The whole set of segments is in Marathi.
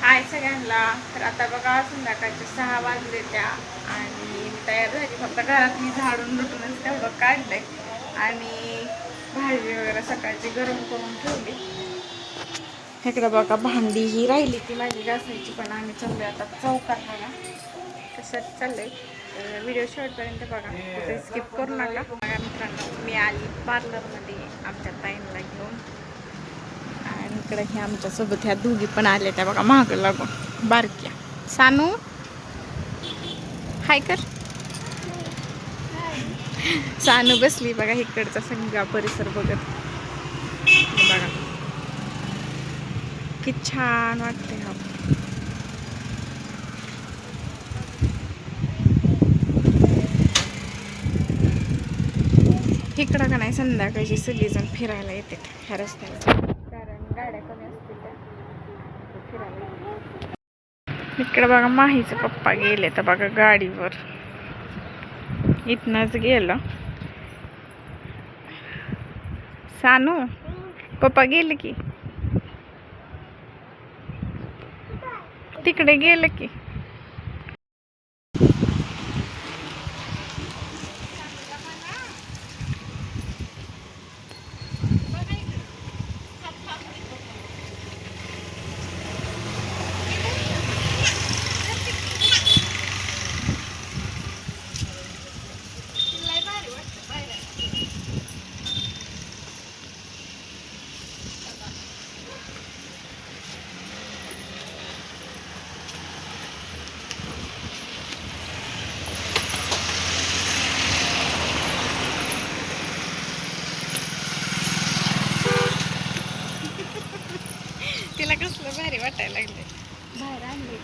हाय सगळ्यांना. तर आता बघा संध्याकाळचे 6 वाजले त्या आणि मी तयार झाली. फक्त घरातली झाडून लुटूनच तेवढं काढलंय आणि भाजी वगैरे सकाळची गरम करून ठेवली. इकडे बघा भांडी ही राहिली ती माझी घासायची, पण आम्ही चाललोय आता चौकात. बघा कसं चाललंय. व्हिडिओ शेवटपर्यंत बघा, कुठे स्किप करू नका. बघा मित्रांनो, मी आली पार्लरमध्ये आमच्या ताईंना घेऊन आणि इकडे हे आमच्यासोबत ह्या दोघी पण आल्या त्या बघा महाग लागून बारक्या. सानू हाय कर. सानू बसली बघा इकडचा सगळा परिसर बघत. बघा किती छान वाटते. हा इकडं का नाही संध्याकाळची सगळीजण फिरायला येते ह्या रस्त्याला, कारण गाड्या कमी असतील त्या फिरायला. इकडे बघा माहीचे पप्पा गेले तर बघा गाडीवर, इथनच गेलं. सानू पप्पा गेले की तिकडे गेलं की. तिला कसलं भारी वाटायला लागले. बाहेर आणले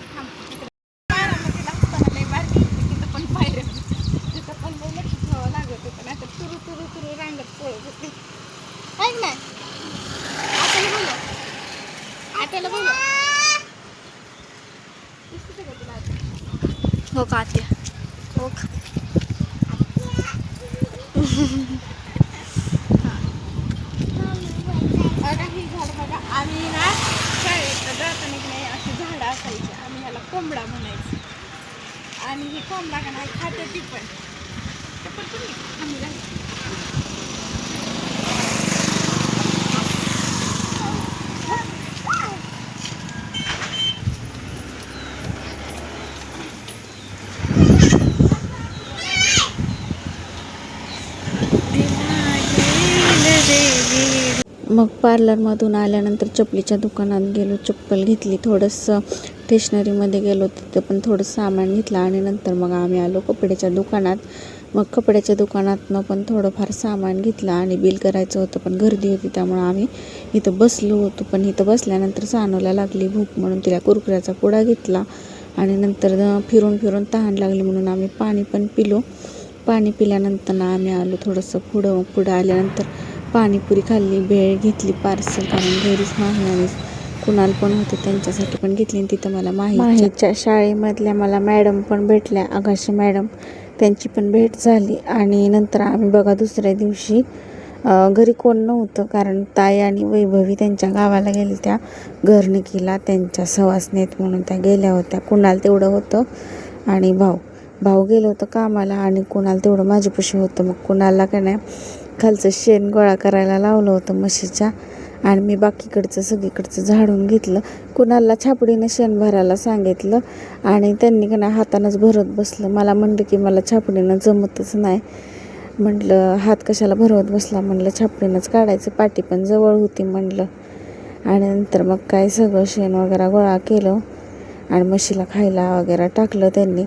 बारामतीला असताना लय भारी तिथं पण पाहिजे. तिथं पण लय लक्ष ठेवावं लागत होतं, नाही तर तुरु तुरु तुरु रांगत पळत होते. ऐक नाही आताला बोलो, आताला बोलो. हो का आत्या, हो का. बघा ही झाड बघा, आम्ही ना शाळेत जाताना की नाही अशी झाडं असायची, आम्ही ह्याला कोंबडा म्हणायचो. आणि ही कोंबडा का नाही खाते ती पण आम्ही मग पार्लरमधून आल्यानंतर चपलीच्या दुकानात गेलो, चप्पल घेतली. थोडंसं स्टेशनरीमध्ये गेलो, तिथं पण थोडं सामान घेतलं आणि नंतर मग आम्ही आलो कपड्याच्या दुकानात. मग कपड्याच्या दुकानातनं पण थोडंफार सामान घेतलं आणि बिल करायचं होतं, पण गर्दी होती त्यामुळं आम्ही इथं बसलो होतो. पण इथं बसल्यानंतर सानूला लागली भूक म्हणून तिला कुरकुऱ्याचा पुडा घेतला आणि नंतर फिरून फिरून तहान लागली म्हणून आम्ही पाणी पण पिलो. पाणी पिल्यानंतर आम्ही आलो थोडंसं पुढं आल्यानंतर पाणीपुरी खाल्ली, भेळ घेतली पार्सल, कारण घरीच माही आणि कुणाल पण होते त्यांच्यासाठी पण घेतली. आणि तिथं मला माहीच्या शाळेमधल्या मला मॅडम पण भेटल्या, आगाशी मॅडम, त्यांची पण भेट झाली. आणि नंतर आम्ही बघा दुसऱ्या दिवशी घरी कोण नव्हतं, कारण ताई आणि वैभवी त्यांच्या गावाला गेल्या त्या घरनिकीला, त्यांच्या सवासनेत म्हणून त्या गेल्या होत्या. कुणाल तेवढं होतं आणि भाऊ गेलं होतं कामाला आणि कुणाल तेवढं माझ्यापाशी होतं. मग कुणालला का नाही खालचं शेण गोळा करायला लावलं होतं म्हशीच्या, आणि मी बाकीकडचं सगळीकडचं झाडून घेतलं. कुणालला छापडीनं शेण भरायला सांगितलं आणि त्यांनी का नाही हातानंच भरत बसलं. मला म्हणलं की मला छापडीनं जमतच नाही. म्हटलं हात कशाला भरवत बसला, म्हणलं छापडीनंच काढायचं, पाटी पण जवळ होती म्हणलं. आणि नंतर मग काय सगळं शेण वगैरे गोळा केलं आणि म्हशीला खायला वगैरे टाकलं त्यांनी.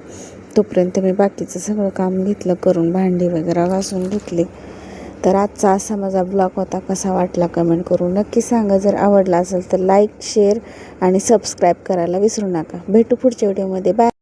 तोपर्यंत मी बाकीचं सगळं काम घेतलं करून, भांडी वगैरे घासून घेतली. तर आजचा असा माझा ब्लॉग होता. कसा वाटला कमेंट करून नक्की सांगा. जर आवडला असेल तर लाईक, शेअर आणि सबस्क्राईब करायला विसरू नका. भेटू पुढच्या व्हिडिओमध्ये. बाय.